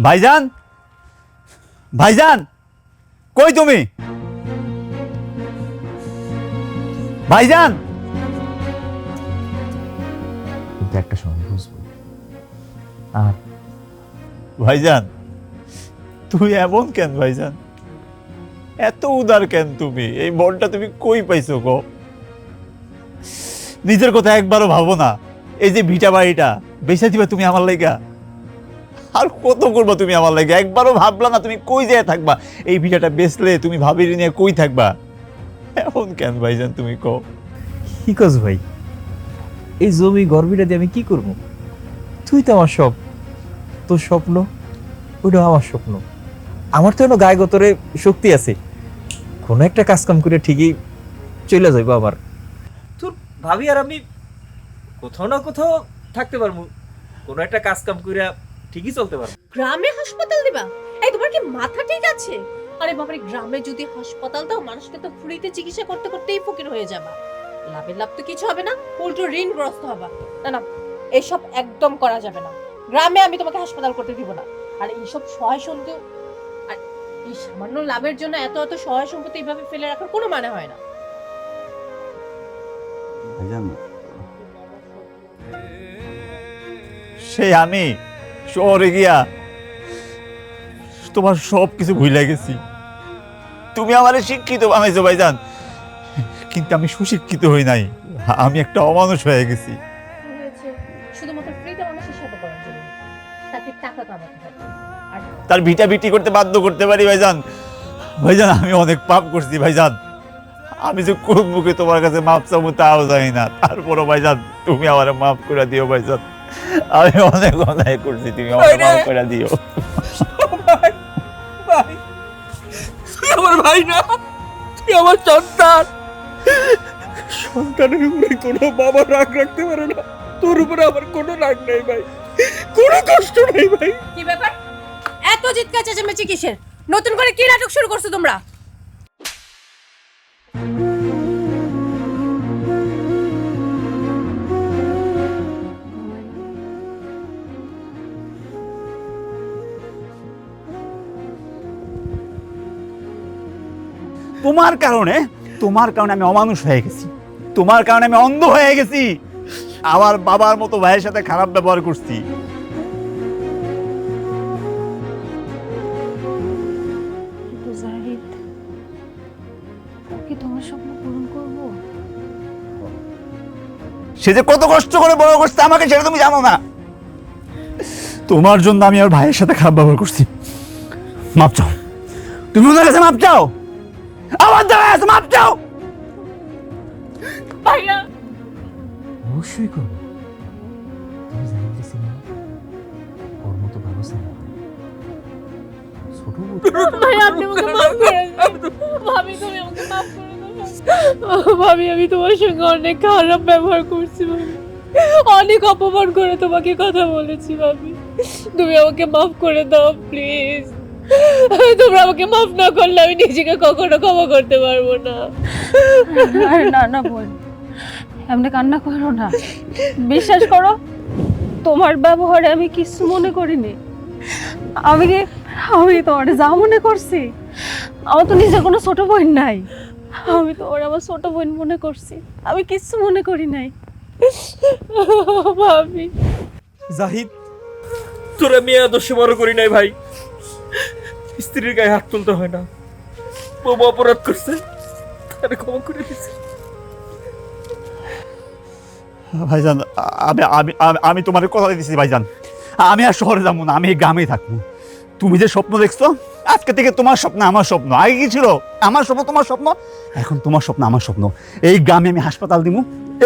ভাইজান, ভাইজান, কই তুমি? ভাইজান, কিন্তু একটা সময় বুঝবো। আর ভাইজান, তুমি এমন কেন ভাইজান? এত উদার কেন তুমি? এই মনটা তুমি কই পাইছো গো? নিজের কথা একবারও ভাবো না। এই যে ভিটা বাড়িটা বেচে দিবা তুমি আমার লাইগা? আর কত করবা তুমি আমার লাইগা? একবারও ভাবলা না তুমি কই যেয়ে থাকবা? এই ভিটাটা বেচলে তুমি ভাবির নিয়ে কই থাকবা? এমন কেন ভাইজান তুমি কও? কি কস ভাই, এই জমি গর্বিটা দিয়ে আমি কি করব? তুই তো আমার সব, তোর স্বপ্ন ওইটা আমার স্বপ্ন। আমার তো এখনো গায়ে গতরে শক্তি আছে, কোনো একটা কাজ কাম করে ঠিকই চলে যাইবো আবার। তোর ভাবি আর আমি কোথাও না কোথাও থাকতে পারবো, কোনো একটা কাজ কাম করে ঠিকই চলতে পারবো। গ্রামে হাসপাতাল দিবা? এই তোমার কি মাথা ঠিক আছে? আরে বাবারে, গ্রামে যদি হাসপাতাল দাও মানুষকে তো ফ্রিতে চিকিৎসা করতে করতেই ফকির হয়ে যাবা। লাভের লাভ তো কিছু হবে না, উল্টো ঋণগ্রস্ত হবা। না না, এসব একদম করা যাবে না। গ্রামে আমি তোমাকে হাসপাতাল করতে দিব না। আর এইসব সহায় সম্পত্তি, আর এই সামান্য লাভের জন্য এত এত সহায় সম্পত্তি এইভাবে ফেলে রাখার কোনো মানে হয় না। ভাইজান, সেই আমি শহরে গিয়া তোমার সব কিছু ভুলে গেছি। তুমি আমারে শিক্ষিত বানাইছো ভাইজান, কিন্তু আমি সুশিক্ষিত হই নাই। আমি একটা অমানুষ হয়ে গেছি। হয়েছে শুধুমাত্র ফ্রিতে মানুষের সেবা করার জন্য, তাকে টাকা কামাতে হয়। আর তার ভিটা ভিটি করতে বাধ্য করতে পারি ভাইজান। ভাইজান, আমি অনেক পাপ করছি ভাইজান। আমি যে কোন মুখে তোমার কাছে মাপ চাবো তাও জানি না। তারপরও ভাইজান, তুমি আমার মাফ করে দিও ভাইজান। আমি অনেক অন্যায় করছি, তুমি আমার মাফ করে দিও। ভাই, ভাই, তুই আমার ভাই না, তুই আমার সন্তান। সন্তানের উপরে কোনো বাবা রাগ রাখতে পারে না, তোর উপরে আমার কোনো রাগ নেই ভাই, কোনো কষ্ট নেই ভাই। কি ব্যাপার, এত চিৎকার চেঁচামেচি কিসের? নতুন করে কি নাটক শুরু করছো তোমরা? তোমার কারণে আমি অমানুষ হয়ে গেছি, তোমার কারণে আমি অন্ধ হয়ে গেছি। আমার বাবার মতো ভাইয়ের সাথে খারাপ ব্যবহার করছি। জাহিদ, কি তোমার স্বপ্ন পূরণ করব? সে যে কত কষ্ট করে বড় করছে আমাকে, সেটা তুমি জানো না। তোমার জন্য আমি আমার ভাইয়ের সাথে খারাপ ব্যবহার করছি। মাপ চাও, তুমি ওনার কাছে মাপ চাও, আমার দ্বারা আছে মাপ চাও। ভাইয়া, অবশ্যই করবো। তুমি জানিয়ে চিনি না, ওর মতো ভালো ছিল ছোট ভাইয়া আপনি আমাকে মাফ করে দিন। ভাবি, তুমি আমাকে মাফ করে দাও। ভাবি, আমি তোমার সঙ্গে অনেক খারাপ ব্যবহার করছি ভাবি, অনেক অপমান করে তোমাকে কথা বলেছি ভাবি। তুমি আমাকে মাফ করে দাও প্লিজ। তোমরা আমাকে মাফ না করলে আমি নিজেকে কখনো ক্ষমা করতে পারবো না। আরে না না বোন, এমনি কান্না করো না। বিশ্বাস করো, তোমার ব্যবহারে আমি কিছু মনে করিনি। আমি তোমার যা মনে করছি, আমার তো নিজের কোনো ছোট বোন নাই। আমি তোমার আমার ছোট বোন মনে করছি, আমি কিছু মনে করি নাই ভাবি। জাহিদ, তোর আমি আদর্শ বড় করি নাই ভাই। স্ত্রীর গায়ে হাত তুলতে হয় না, বাবা অপরাধ করছে, তারে ক্ষমা করে দিছি। ভাইজান, আমি তোমার কথা দিচ্ছি ভাইজান, আমি আর শহরে যাবো না, আমি এই গ্রামেই থাকবো। তুমি যে স্বপ্ন দেখছো, আজকে থেকে তোমার স্বপ্ন আমার স্বপ্ন। আগে কি ছিল? আমার স্বপ্ন তোমার স্বপ্ন, এখন তোমার স্বপ্ন আমার স্বপ্ন। এই গ্রামে আমি হাসপাতাল দিব,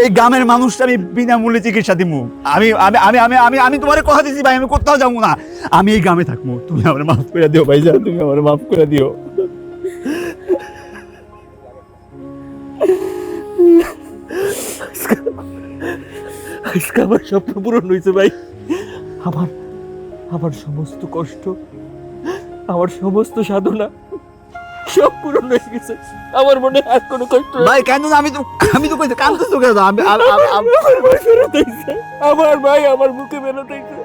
এই গ্রামের মানুষটা আমি বিনামূল্যে চিকিৎসা দিব। আমি আমি আমি আমি আমি আমি তোমার কথা দিচ্ছি ভাই, আমি কোথাও যাবো না, আমি এই গ্রামে থাকবো। তুমি আমার মাফ করে দিও ভাইজান, তুমি আমার মাফ করে দিও। আজকে আমার স্বপ্ন পূরণ হয়েছে ভাই। আমার সমস্ত কষ্ট, আমার সমস্ত সাধনা সব পূরণ হয়ে গেছে। আমার মনে আর কোনো কষ্ট নেই। ভাই কেন? আমি তো কইতে কাঁদতেছো কেন? আমার ভাই ফেরত হয়েছে, আমার ভাই আমার বুকে ফেরত হয়েছে।